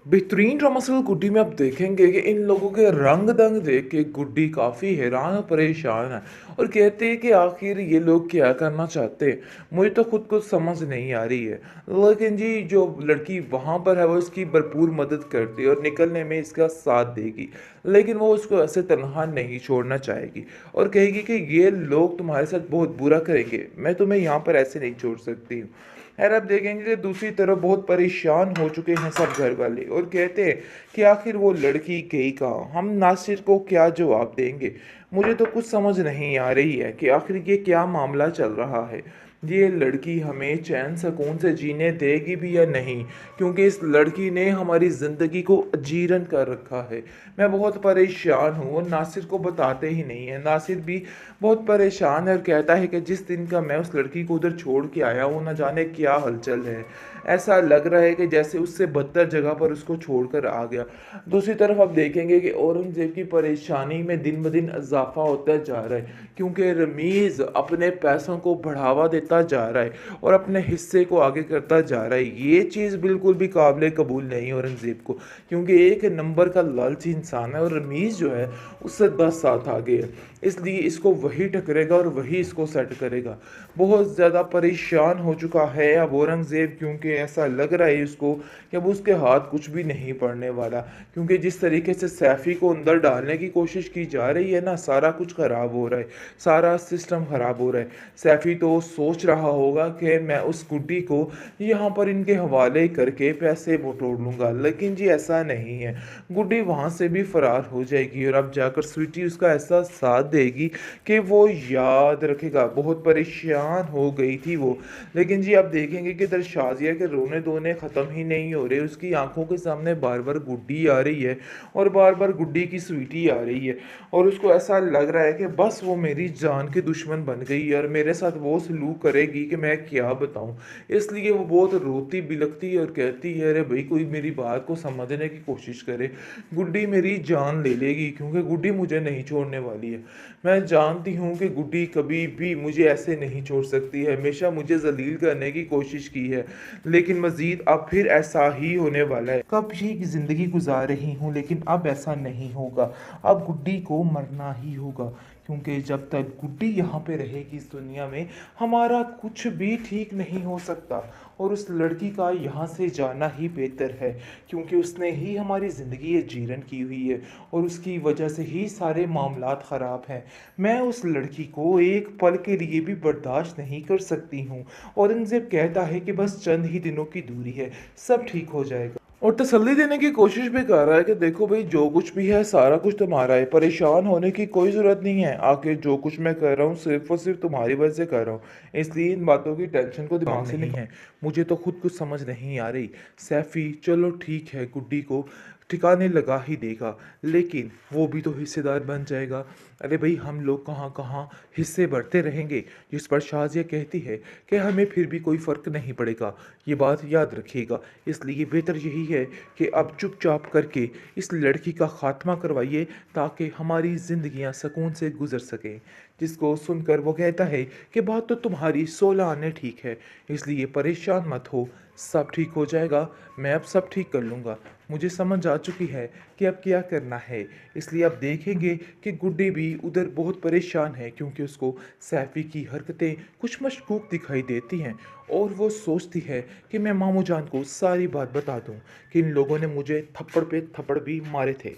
बेहतरीन drama serial गुड्डी में आप देखेंगे कि इन लोगों के रंग दंग देख के गुड्डी काफ़ी हैरान और परेशान है और कहते हैं कि आखिर ये लोग क्या करना चाहते हैं। मुझे तो खुद कुछ समझ नहीं आ रही है। लेकिन जी जो लड़की वहाँ पर है वो इसकी भरपूर मदद करती है और निकलने में इसका साथ देगी। लेकिन वो उसको ऐसे तनहा नहीं छोड़ना चाहेगी और कहेगी कि ये लोग तुम्हारे साथ बहुत बुरा करेंगे, मैं तुम्हें यहाँ पर ऐसे नहीं छोड़ सकती हूँ। खैर आप देखेंगे कि दूसरी तरफ बहुत परेशान हो चुके हैं सब घर वाले और कहते हैं कि आखिर वो लड़की गई कहाँ, हम नासिर को क्या जवाब देंगे। मुझे तो कुछ समझ नहीं आ रही है कि आखिर ये क्या मामला चल रहा है। ये लड़की हमें चैन सुकून से जीने देगी भी या नहीं, क्योंकि इस लड़की ने हमारी ज़िंदगी को अजीरन कर रखा है। मैं बहुत परेशान हूँ और नासिर को बताते ही नहीं है। नासिर भी बहुत परेशान है और कहता है कि जिस दिन का मैं उस लड़की को उधर छोड़ के आया हूँ, ना जाने क्या हलचल है। ऐसा लग रहा है कि जैसे उससे बदतर जगह पर उसको छोड़कर आ गया। दूसरी तरफ आप देखेंगे कि औरंगज़ेब की परेशानी में दिन ब दिन इजाफा होता जा रहा है, क्योंकि रमीज़ अपने पैसों को बढ़ावा देता जा रहा है और अपने हिस्से को आगे करता जा रहा है। ये चीज़ बिल्कुल भी काबिल कबूल नहीं है औरंगज़ेब को, क्योंकि एक नंबर का लालची इंसान है और रमीज़ जो है उससे 10 साथ आगे है। इसलिए इसको वही टकरेगा और वही इसको सेट करेगा। बहुत ज़्यादा परेशान हो चुका है अब औरंगज़ेब, क्योंकि ऐसा लग रहा है उसको कि अब उसके हाथ कुछ भी नहीं पड़ने वाला, क्योंकि जिस तरीके से सैफ़ी को अंदर डालने की कोशिश की जा रही है ना, सारा कुछ ख़राब हो रहा है, सारा सिस्टम ख़राब हो रहा है। सैफ़ी तो सोच रहा होगा कि मैं उस गुड्डी को यहाँ पर इनके हवाले करके पैसे बटोर लूँगा, लेकिन जी ऐसा नहीं है। गुड्डी वहाँ से भी फ़रार हो जाएगी और अब जाकर स्वीटी उसका ऐसा साथ देगी कि वो याद रखेगा। बहुत परेशान हो गई थी वो। लेकिन जी आप देखेंगे कि इधर शाज़िया के रोने धोने ख़त्म ही नहीं हो रहे। उसकी आंखों के सामने बार बार गुड्डी आ रही है और बार बार गुड्डी की स्वीटी आ रही है और उसको ऐसा लग रहा है कि बस वो मेरी जान की दुश्मन बन गई है और मेरे साथ वो सलूक करेगी कि मैं क्या बताऊं। इसलिए वो बहुत रोती बिलखती है और कहती है, अरे भाई कोई मेरी बात को समझने की कोशिश करे। गुड्डी मेरी जान ले लेगी, क्योंकि गुड्डी मुझे नहीं छोड़ने वाली है। मैं जानती हूँ कि गुड्डी कभी भी मुझे ऐसे नहीं छोड़ सकती है, हमेशा मुझे जलील करने की कोशिश की है, लेकिन मज़ीद अब फिर ऐसा ही होने वाला है। कब ही की ज़िंदगी गुजार रही हूँ, लेकिन अब ऐसा नहीं होगा। अब गुड्डी को मरना ही होगा, क्योंकि जब तक गुड्डी यहाँ पे रहेगी इस दुनिया में, हमारा कुछ भी ठीक नहीं हो सकता और उस लड़की का यहाँ से जाना ही बेहतर है, क्योंकि उसने ही हमारी ज़िंदगी जीरन की हुई है और उसकी वजह से ही सारे मामलात ख़राब हैं। मैं उस लड़की को एक पल के लिए भी बर्दाश्त नहीं कर सकती हूँ। औरंगज़ेब कहता है कि बस चंद ही दिनों की दूरी है, सब ठीक हो जाएगा और तसल्ली देने की कोशिश भी कर रहा है कि देखो भाई जो कुछ भी है सारा कुछ तुम्हारा है, परेशान होने की कोई ज़रूरत नहीं है। आखिर जो कुछ मैं कर रहा हूँ सिर्फ और सिर्फ तुम्हारी वजह से कर रहा हूँ, इसलिए इन बातों की टेंशन को दिमाग से नहीं है। मुझे तो खुद कुछ समझ नहीं आ रही। सैफ़ी चलो ठीक है गुड्डी को ठिकाने लगा ही देगा, लेकिन वो भी तो हिस्सेदार बन जाएगा। अरे भाई हम लोग कहाँ कहाँ हिस्से बढ़ते रहेंगे। जिस पर शाज़िया कहती है कि हमें फिर भी कोई फ़र्क नहीं पड़ेगा, ये बात याद रखिएगा। इसलिए बेहतर यही है कि अब चुपचाप करके इस लड़की का खात्मा करवाइए, ताकि हमारी ज़िंदगियां सुकून से गुजर सकें। जिसको सुनकर वो कहता है कि बात तो तुम्हारी 16 आने ठीक है, इसलिए परेशान मत हो, सब ठीक हो जाएगा। मैं अब सब ठीक कर लूँगा। मुझे समझ आ चुकी है कि अब क्या करना है। इसलिए आप देखेंगे कि गुड्डी भी उधर बहुत परेशान है, क्योंकि उसको सैफ़ी की हरकतें कुछ मशकूक दिखाई देती हैं और वो सोचती है कि मैं मामू जान को सारी बात बता दूं कि इन लोगों ने मुझे थप्पड़ पे थप्पड़ भी मारे थे।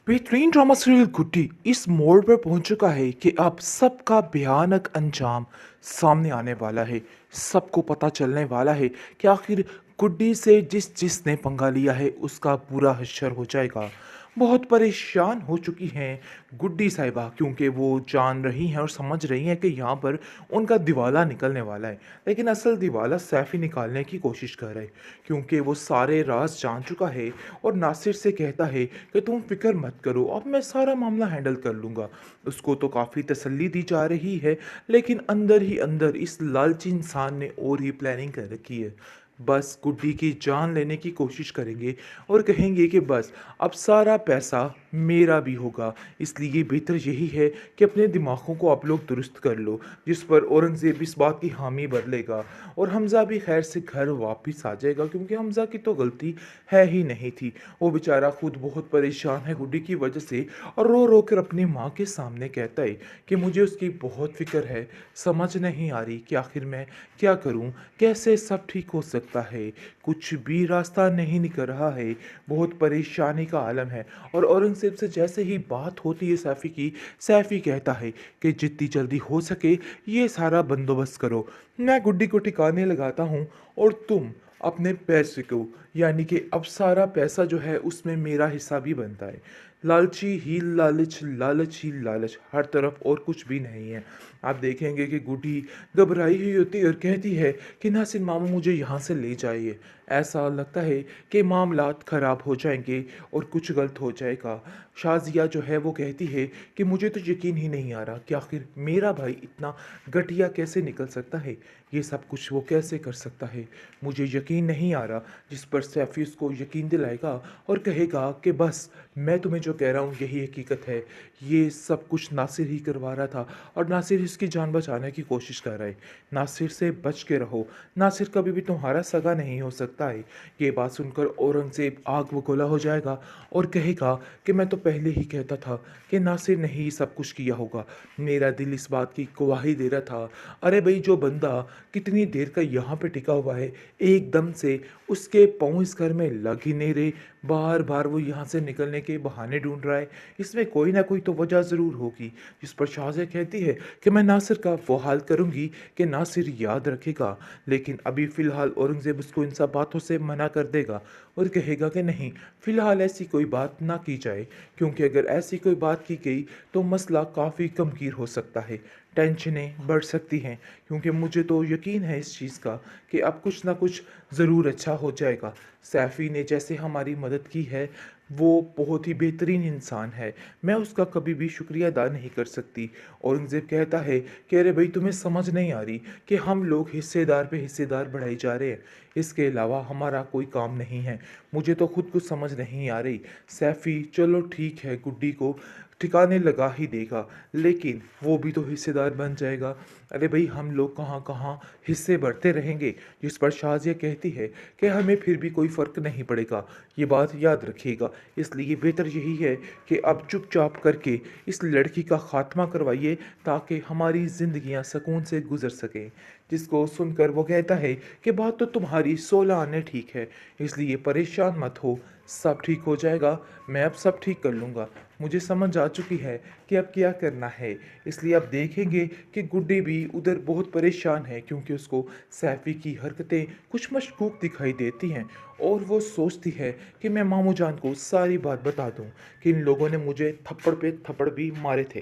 बेहतरीन ड्रामा सीरियल गुड्डी इस मोड़ पर पहुंच चुका है कि अब सबका भयानक अंजाम सामने आने वाला है। सबको पता चलने वाला है कि आखिर गुड्डी से जिसने पंगा लिया है उसका बुरा हश्र हो जाएगा। बहुत परेशान हो चुकी हैं गुड्डी साहिबा, क्योंकि वो जान रही हैं और समझ रही हैं कि यहाँ पर उनका दिवाला निकलने वाला है। लेकिन असल दिवाला सैफ़ी निकालने की कोशिश कर रहे, क्योंकि वो सारे राज जान चुका है और नासिर से कहता है कि तुम फिक्र मत करो, अब मैं सारा मामला हैंडल कर लूँगा। उसको तो काफ़ी तसल्ली दी जा रही है, लेकिन अंदर ही अंदर इस लालची इंसान ने और ही प्लानिंग कर रखी है। बस गुड्डी की जान लेने की कोशिश करेंगे और कहेंगे कि बस अब सारा पैसा मेरा भी होगा, इसलिए बेहतर यही है कि अपने दिमागों को आप लोग दुरुस्त कर लो। जिस पर औरंगज़ेब इस बात की हामी भर लेगा और हमज़ा भी खैर से घर वापस आ जाएगा, क्योंकि हमज़ा की तो गलती है ही नहीं थी। वो बेचारा खुद बहुत परेशान है गुड्डी की वजह से और रो रो कर अपनी माँ के सामने कहता है कि मुझे उसकी बहुत फ़िक्र है, समझ नहीं आ रही कि आखिर मैं क्या करूँ, कैसे सब ठीक हो सकता है, कुछ भी रास्ता नहीं निकल रहा है, बहुत परेशानी का आलम है। और औरंगज़ेब से जैसे ही बात होती है सैफ़ी की, सैफ़ी कहता है कि जितनी जल्दी हो सके ये सारा बंदोबस्त करो, मैं गुड्डी को ठिकाने लगाता हूँ और तुम अपने पैसे को, यानी कि अब सारा पैसा जो है उसमें मेरा हिस्सा भी बनता है। लालची ही लालच, लालच ही लालच, हर तरफ और कुछ भी नहीं है। आप देखेंगे कि गुड्डी घबराई हुई होती है और कहती है कि नासिर मामू मुझे यहाँ से ले जाइए। ऐसा लगता है कि मामलात ख़राब हो जाएंगे और कुछ गलत हो जाएगा। शाज़िया जो है वो कहती है कि मुझे तो यकीन ही नहीं आ रहा कि आखिर मेरा भाई इतना घटिया कैसे निकल सकता है, ये सब कुछ वो कैसे कर सकता है, मुझे यकीन नहीं आ रहा। जिस पर सैफ़ी उसको यकीन दिलाएगा और कहेगा कि बस मैं तुम्हें जो कह रहा हूँ यही हकीकत है, ये सब कुछ नासिर ही करवा रहा था और नासिर इसकी जान बचाने की कोशिश कर रहा है। नासिर से बच के रहो, नासिर कभी भी तुम्हारा सगा नहीं हो सकता है। ये बात सुनकर औरंगज़ेब आग बगोला हो जाएगा और कहेगा कि मैं तो पहले ही कहता था कि नासिर ने ही सब कुछ किया होगा, मेरा दिल इस बात की गवाही दे रहा था। अरे भाई, जो बंदा कितनी देर का यहाँ पे टिका हुआ है, एकदम से उसके पाँव इस घर में लग ही नहीं रहे, बार बार वो यहाँ से निकलने के बहाने ढूंढ रहा है, इसमें कोई ना कोई तो वजह ज़रूर होगी। जिस पर शाज़िया कहती है कि मैं नासिर का वो हाल करूँगी कि नासिर याद रखेगा। लेकिन अभी फ़िलहाल औरंगज़ेब उसको इन सब बातों से मना कर देगा और कहेगा कि नहीं, फ़िलहाल ऐसी कोई बात ना की जाए, क्योंकि अगर ऐसी कोई बात की गई तो मसला काफ़ी गंभीर हो सकता है, टेंशनें बढ़ सकती हैं। क्योंकि मुझे तो यकीन है इस चीज़ का कि अब कुछ ना कुछ ज़रूर अच्छा हो जाएगा। सैफ़ी ने जैसे हमारी मदद की है, वो बहुत ही बेहतरीन इंसान है, मैं उसका कभी भी शुक्रिया अदा नहीं कर सकती। औरंगज़ेब कहता है कि अरे भाई, तुम्हें समझ नहीं आ रही कि हम लोग हिस्सेदार पे हिस्सेदार बढ़ाई जा रहे हैं, इसके अलावा हमारा कोई काम नहीं है, मुझे तो खुद कुछ समझ नहीं आ रही। सैफ़ी चलो ठीक है, गुड्डी को ठिकाने लगा ही देगा, लेकिन वो भी तो हिस्सेदार बन जाएगा। अरे भाई, हम लोग कहाँ कहाँ हिस्से बढ़ते रहेंगे। जिस पर शाज़िया कहती है कि हमें फिर भी कोई फ़र्क नहीं पड़ेगा, ये बात याद रखिएगा, इसलिए बेहतर यही है कि अब चुपचाप करके इस लड़की का ख़ात्मा करवाइए ताकि हमारी ज़िंदगियां सुकून से गुजर सकें। जिसको सुनकर वो कहता है कि बात तो तुम्हारी 16 आने ठीक है, इसलिए परेशान मत हो, सब ठीक हो जाएगा, मैं अब सब ठीक कर लूँगा। मुझे समझ आ चुकी है कि अब क्या करना है, इसलिए अब देखेंगे कि गुड्डी भी उधर बहुत परेशान है, क्योंकि उसको सैफ़ी की हरकतें कुछ मशकूक दिखाई देती हैं और वो सोचती है कि मैं मामू जान को सारी बात बता दूं कि इन लोगों ने मुझे थप्पड़ पे थप्पड़ भी मारे थे।